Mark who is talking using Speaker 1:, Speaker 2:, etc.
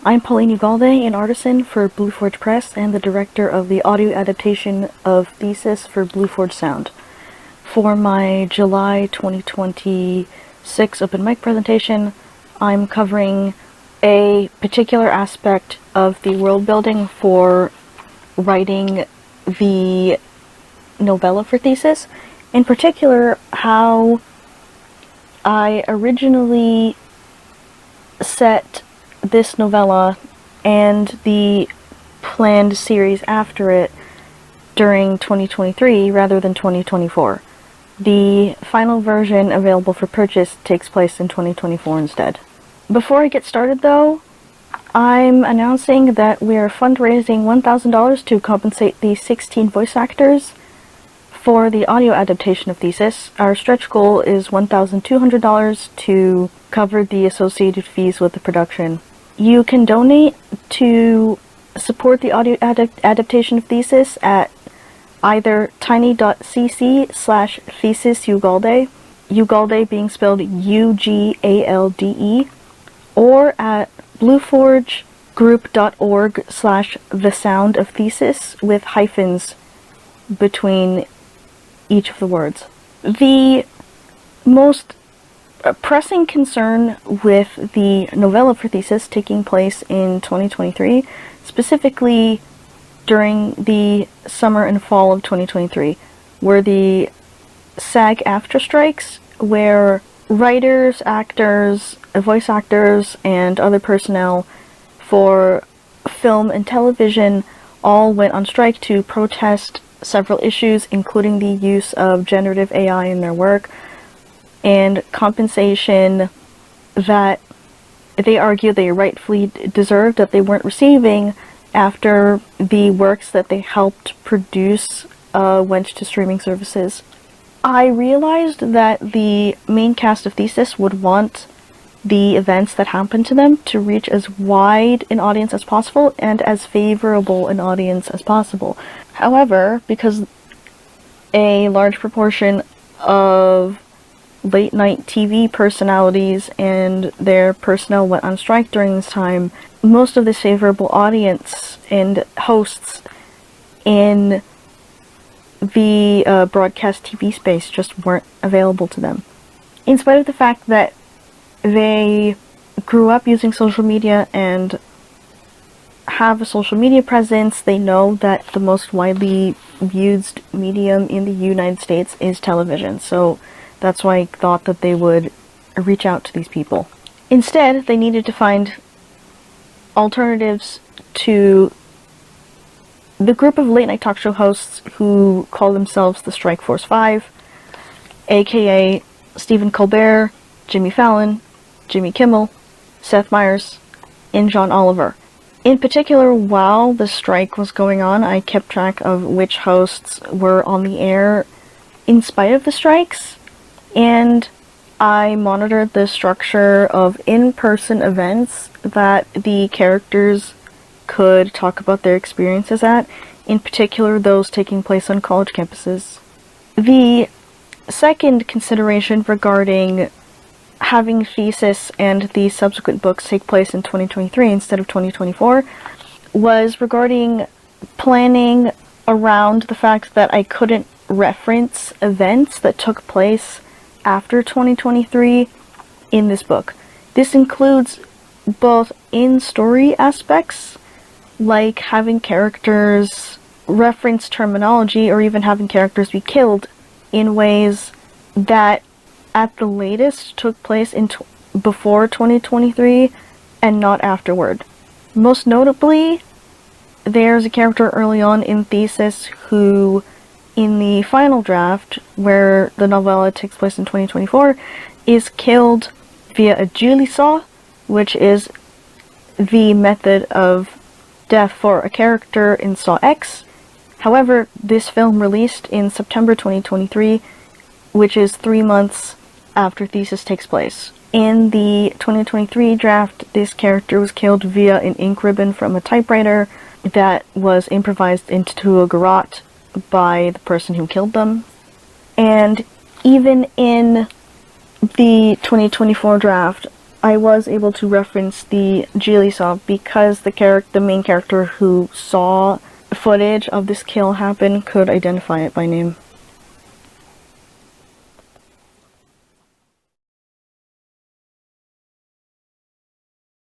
Speaker 1: I'm Pauline Ugalde, an artisan for Blue Forge Press and the director of the audio adaptation of Thesis for Blue Forge Sound. For my July 2026 open mic presentation, I'm covering a particular aspect of the world building for writing the novella for Thesis. In particular, how I originally set this novella and the planned series after it during 2023 rather than 2024. The final version available for purchase takes place in 2024 instead. Before I get started though, I'm announcing that we're fundraising $1,000 to compensate the 16 voice actors for the audio adaptation of Thesis. Our stretch goal is $1,200 to cover the associated fees with the production. You can donate to support the audio adaptation of Thesis at either tiny.cc/thesis-ugalde, Ugalde being spelled Ugalde, or at blueforgegroup.org/thesoundofthesis with hyphens between each of the words. The most pressing concern with the novella for Thesis taking place in 2023, specifically during the summer and fall of 2023, were the SAG-AFTRA strikes, where writers, actors, voice actors, and other personnel for film and television all went on strike to protest several issues, including the use of generative AI in their work, and compensation that they argue they rightfully deserved that they weren't receiving after the works that they helped produce went to streaming services. I realized that the main cast of Thesis would want the events that happened to them to reach as wide an audience as possible and as favorable an audience as possible. However, because a large proportion of late-night TV personalities and their personnel went on strike during this time, most of this favorable audience and hosts in the broadcast TV space just weren't available to them. In spite of the fact that they grew up using social media and have a social media presence, they know that the most widely used medium in the United States is television, so that's why I thought that they would reach out to these people. Instead, they needed to find alternatives to the group of late-night talk show hosts who call themselves the Strike Force 5, aka Stephen Colbert, Jimmy Fallon, Jimmy Kimmel, Seth Meyers, and John Oliver. In particular, while the strike was going on, I kept track of which hosts were on the air in spite of the strikes, and I monitored the structure of in-person events that the characters could talk about their experiences at, in particular those taking place on college campuses. The second consideration regarding having Thesis and the subsequent books take place in 2023 instead of 2024 was regarding planning around the fact that I couldn't reference events that took place after 2023 in this book. This includes both in-story aspects, like having characters reference terminology or even having characters be killed in ways that at the latest took place before 2023 and not afterward. Most notably, there's a character early on in Thesis who, in the final draft, where the novella takes place in 2024, is killed via a Julie saw, which is the method of death for a character in Saw X. However, this film released in September 2023, which is 3 months after Thesis takes place. In the 2023 draft, this character was killed via an ink ribbon from a typewriter that was improvised into a garrote by the person who killed them. And even in the 2024 draft, I was able to reference the Geely saw because the main character who saw footage of this kill happen could identify it by name.